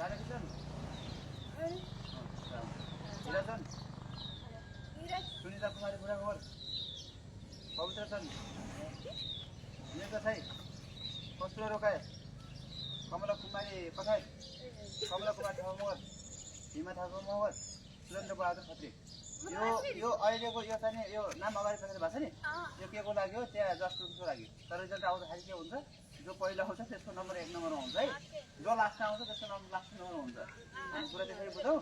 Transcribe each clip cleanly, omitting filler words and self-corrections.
जानेको छन् छन् सुनिता कुमारी बुढा खबर पवित्र छन् नेता छाई कस्तुरा रोकाए कमला कुमारी पठाए कमला कुमारी मगर हिमा ठाकुर मगर सुरेन्द्र बहादुर खत्री यो अहिलेको यो चाहिँ यो नाम अगाडि प्रकाश भएको छ नि यो के को लागि हो त्यहाँ जस्टिसको लागि तर रिजल्ट आउँदाखेरि के हुन्छ जो पहिला आउँछ त्यसको नम्बर 1 नम्बरमा हुन्छ है जो लास्टमा आउँछ त्यसको नम्बर लास्ट नम्बरमा हुन्छ हामी कुरा त्यसरी बुझौँ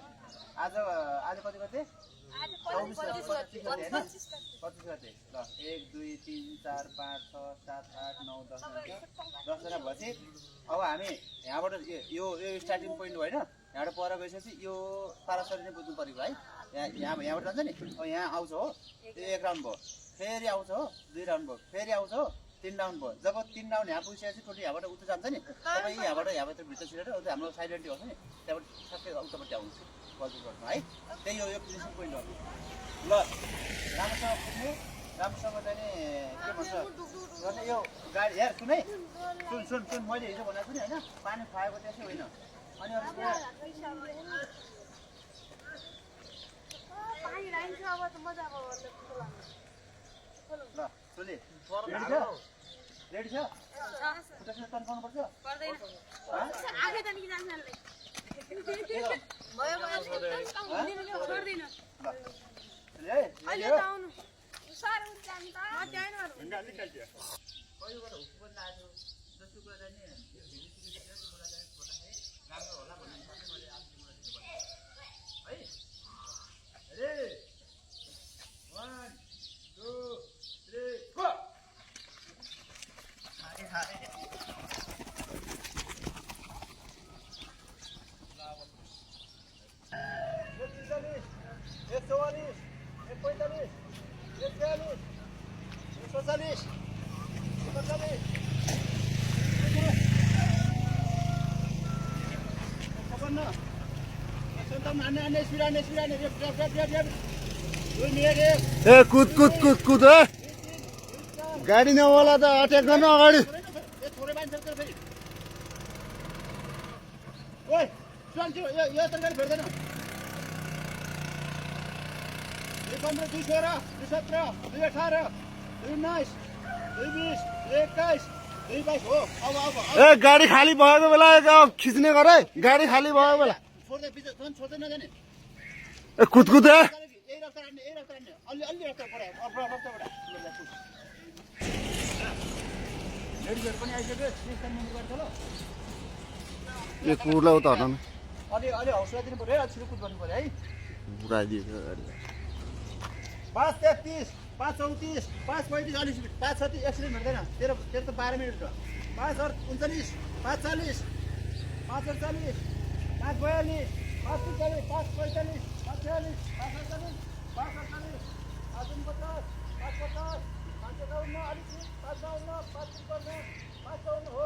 आज कति गते 25 गते हैन 25 गते ल 1 2 3 4 5 6 7 8 9 10 10 जना भएपछि अब हामी यहाँबाट यो स्टार्टिङ पोइन्ट हो हैन यहाँबाट पर गएपछि यो पारासरी नै बुझ्नु पर्यो है यहाँबाट जान्छ नि अब यहाँ आउँछ हो त्यो 1 राउन्ड भयो फेरि आउँछ हो 2 राउन्ड भयो फेरि आउँछ हो 3 राउन्ड भयो जब 3 राउन्ड यहाँ पुगिसकेपछि टोटल यहाँबाट उता जान्छ नि तपाईँ यहाँबाट भित्र छिरेर हाम्रो साइलेन्टी हुन्छ नि त्यहाँबाट सबै उतापट्टि आउँछ बजु गर्नु है त्यही हो यो फिनिसिङ पोइन्ट हो ल राम्रोसँग पुग्नु राम्रोसँग चाहिँ के भन्छ गर्ने यो गाडी हेर सुन है सुन मैले हिजो भनेको छु नि होइन पानी खुवाएको त्यसै होइन अनि अरू ल सुले रेडी छ त्यसमा तन्काउनु पर्छ ए कुद गाडी नवाला त अट्याक गर्नु अगाडि ए गाडी खाली भएको बेला खिच्ने गर है गाडी खाली भएको बेला ए कुद ए कुर्ला उता हटाउनु अलि हौसला दिनु पर्यो छिटो कुद गर्नु पर्यो है उडाइदिएको गाडी 5:33 5:34 5:35 अलि स्पिड 5:36 एक्सिडेन्ट हुँदैन तेरो त 12 मिनट छ 5:39 5:40 5:48 5:42 5:43 5:45 5:46 5:48 5:48 5:49 5:50 5:51 अलि स्पिड 5:52 5:53 5:52 हो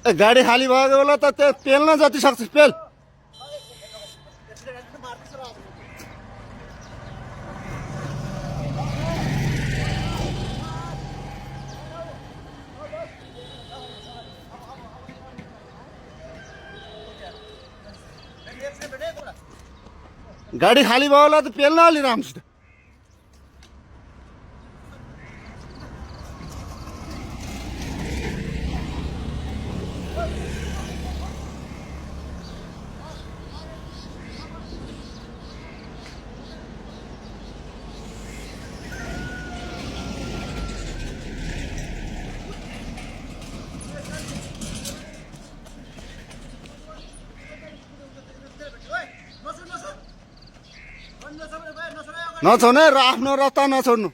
ए गाडी खाली भएको बेला त त्यो पेल्न जति सक्छ पेल गाडी खाली भयो होला त पेल्न अलि राम्रोसित नछोड्ने र आफ्नो रास्ता नछोड्नु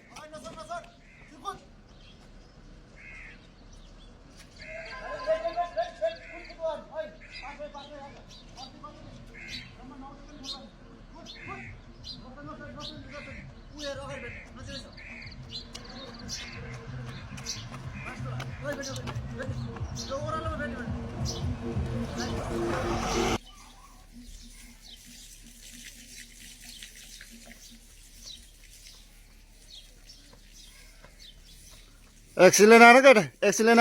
एक्सिलेन आएर केटा एक्सिलेन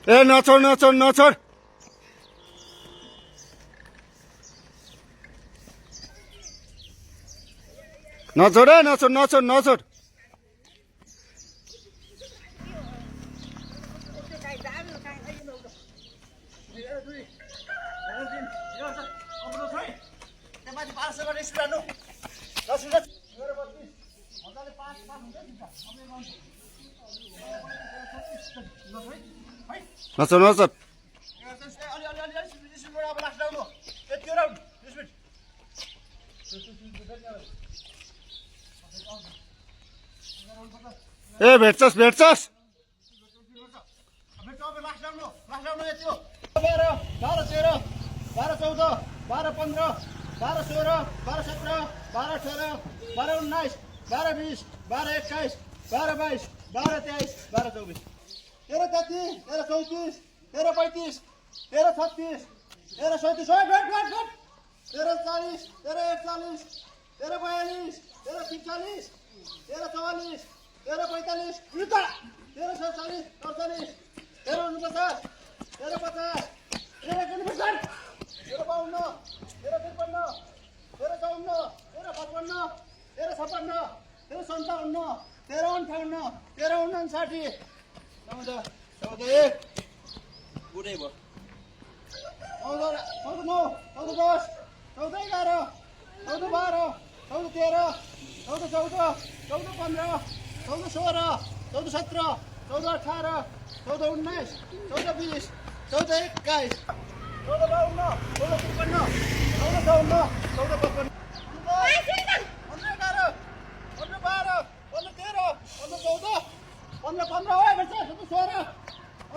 ए नछोड नछोड नछोड नछोड है नछोड नछोड नछोड नछोड नछोड ए भेट्छस् भेट्छस्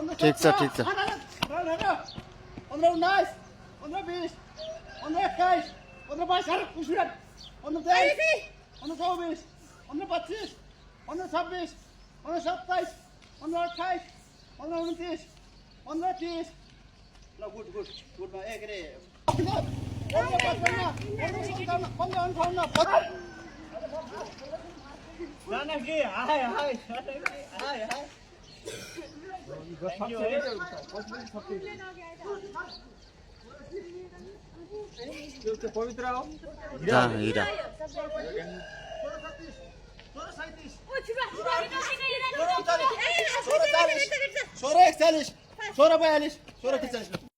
15 ठिक छ ठिक छ 16 41 16 42 16 43